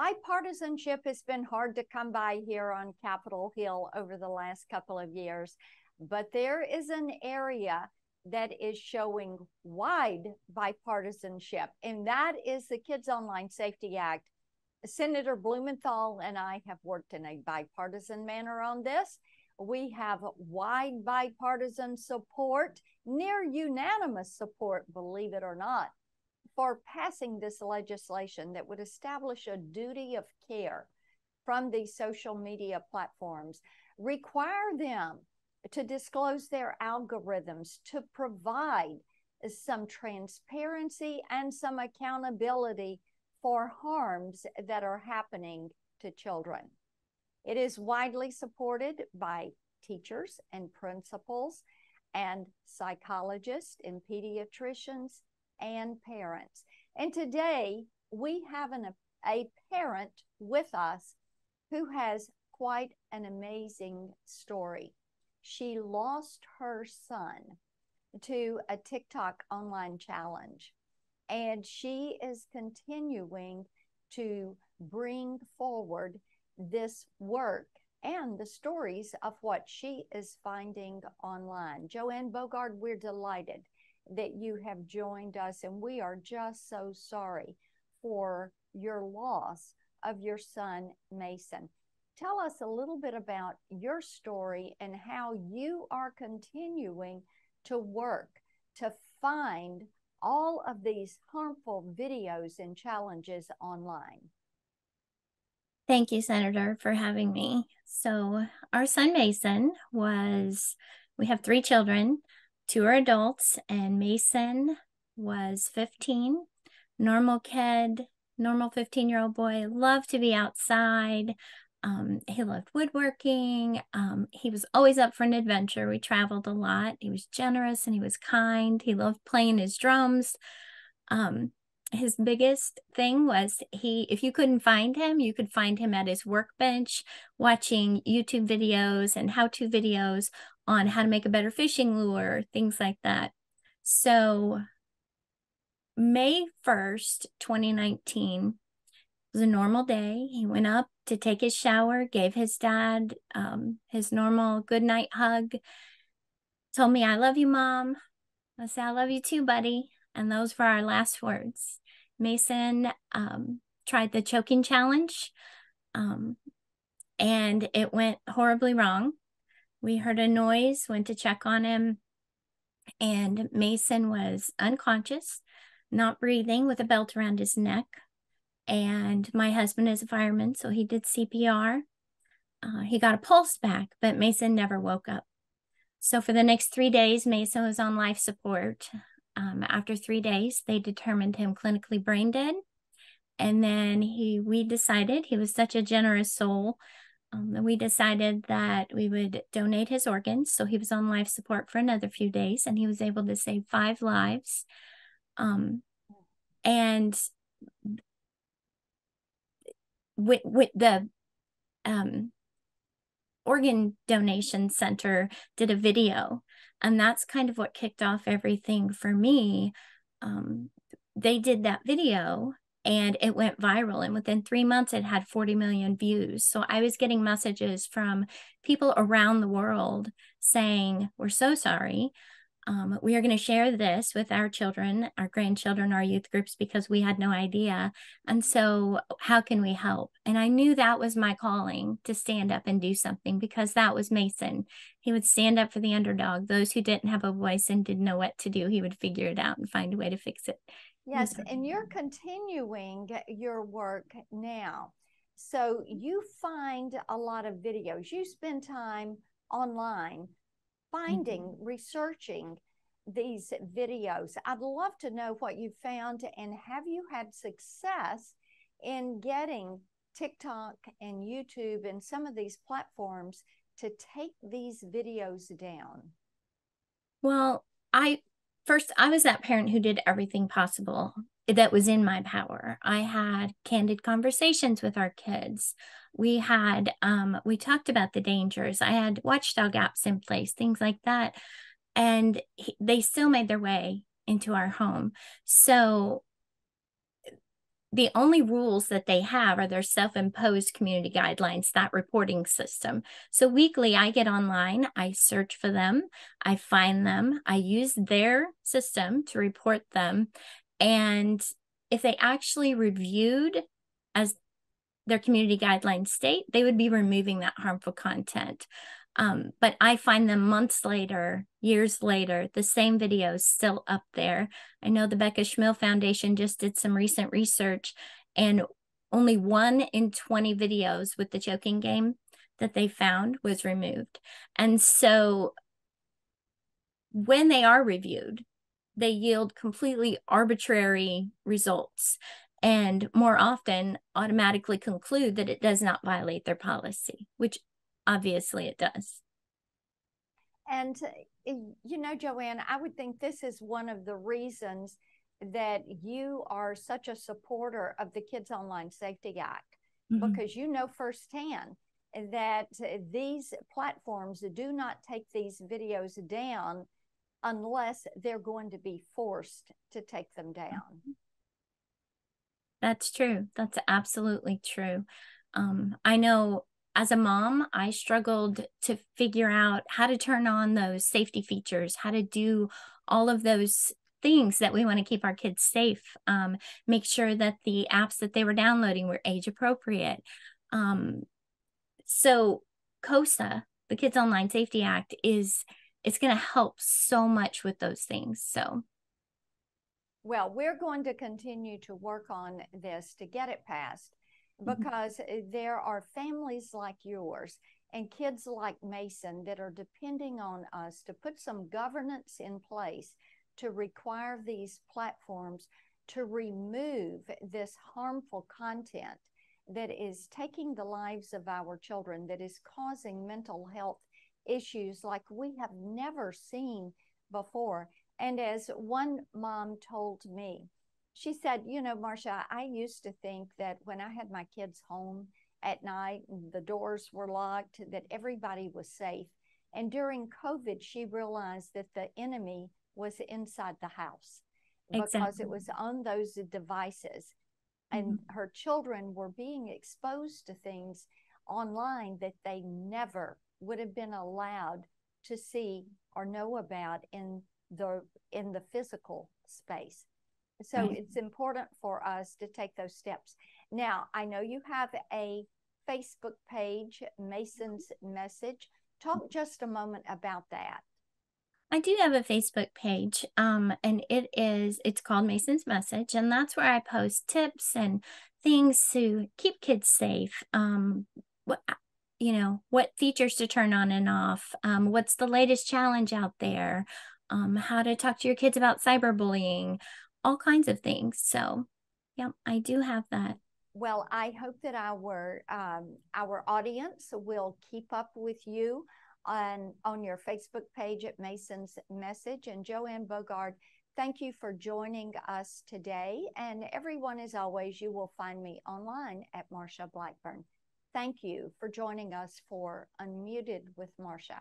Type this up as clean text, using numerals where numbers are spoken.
bipartisanship has been hard to come by here on Capitol Hill over the last couple of years, but there is an area that is showing wide bipartisanship, and that is the Kids Online Safety Act. Senator Blumenthal and I have worked in a bipartisan manner on this. We have wide bipartisan support, near unanimous support, believe it or not, for passing this legislation that would establish a duty of care from these social media platforms, require them to disclose their algorithms, to provide some transparency and some accountability for harms that are happening to children. It is widely supported by teachers and principals and psychologists and pediatricians and parents. And today we have a parent with us who has quite an amazing story. She lost her son to a TikTok online challenge, and she is continuing to bring forward this work and the stories of what she is finding online. Joann, Bogard, we're delighted that you have joined us, and we are just so sorry for your loss of your son, Mason. Tell us a little bit about your story and how you are continuing to work to find all of these harmful videos and challenges online. Thank you, Senator, for having me. So our son Mason we have 3 children. 2 are adults, and Mason was 15, normal kid, normal 15-year-old boy, loved to be outside. He loved woodworking. He was always up for an adventure. We traveled a lot. He was generous and he was kind. He loved playing his drums. His biggest thing was if you couldn't find him, you could find him at his workbench watching YouTube videos and how-to videos on how to make a better fishing lure, things like that. So May 1st, 2019 was a normal day. He went up to take his shower, gave his dad his normal goodnight hug, told me, "I love you, Mom." I said, "I love you too, buddy." And those were our last words. Mason tried the choking challenge, and it went horribly wrong. We heard a noise, went to check on him, and Mason was unconscious, not breathing, with a belt around his neck. And my husband is a fireman, so he did CPR. He got a pulse back, but Mason never woke up. So for the next 3 days, Mason was on life support. After 3 days, they determined him clinically brain dead. And then we decided, he was such a generous soul, we decided that we would donate his organs. So he was on life support for another few days, and he was able to save 5 lives. And with the organ donation center did a video, and that's kind of what kicked off everything for me. They did that video and it went viral, and within 3 months it had 40 million views. So I was getting messages from people around the world saying, "We're so sorry. We are going to share this with our children, our grandchildren, our youth groups, because we had no idea. And so how can we help?" And I knew that was my calling, to stand up and do something, because that was Mason. He would stand up for the underdog. Those who didn't have a voice and didn't know what to do, he would figure it out and find a way to fix it. Yes, and you're continuing your work now. So you find a lot of videos. You spend time online finding, researching these videos. I'd love to know what you found, and have you had success in getting TikTok and YouTube and some of these platforms to take these videos down? Well, I was that parent who did everything possible that was in my power. I had candid conversations with our kids. We talked about the dangers. I had watchdog apps in place, things like that. And they still made their way into our home. So the only rules that they have are their self-imposed community guidelines, that reporting system. So weekly, I get online, I search for them, I find them, I use their system to report them. And if they actually reviewed as their community guidelines state, they would be removing that harmful content. But I find them months later, years later, the same videos still up there. I know the Becca Schmill Foundation just did some recent research, and only 1 in 20 videos with the choking game that they found was removed. And so when they are reviewed, they yield completely arbitrary results, and more often automatically conclude that it does not violate their policy, which obviously it does. And, you know, Joann, I would think this is one of the reasons that you are such a supporter of the Kids Online Safety Act, because you know firsthand that these platforms do not take these videos down unless they're going to be forced to take them down. That's true. That's absolutely true. I know as a mom, I struggled to figure out how to turn on those safety features, how to do all of those things that we want to keep our kids safe, make sure that the apps that they were downloading were age appropriate. So COSA, the Kids Online Safety Act, it's going to help so much with those things. So well, we're going to continue to work on this to get it passed, because there are families like yours and kids like Mason that are depending on us to put some governance in place to require these platforms to remove this harmful content that is taking the lives of our children, that is causing mental health issues like we have never seen before. And as one mom told me, she said, you know, Marsha, I used to think that when I had my kids home at night and the doors were locked, that everybody was safe. And during COVID, she realized that the enemy was inside the house because it was on those devices. And her children were being exposed to things online that they never would have been allowed to see or know about in the physical space. So it's important for us to take those steps. Now, I know you have a Facebook page, Mason's Message. Talk just a moment about that. I do have a Facebook page, and it's called Mason's Message, and that's where I post tips and things to keep kids safe. What features to turn on and off, what's the latest challenge out there, how to talk to your kids about cyberbullying, all kinds of things. So, yeah, I do have that. Well, I hope that our audience will keep up with you on your Facebook page at Mason's Message. And Joann Bogard, thank you for joining us today. And everyone, as always, you will find me online at Marsha Blackburn. Thank you for joining us for Unmuted with Marsha.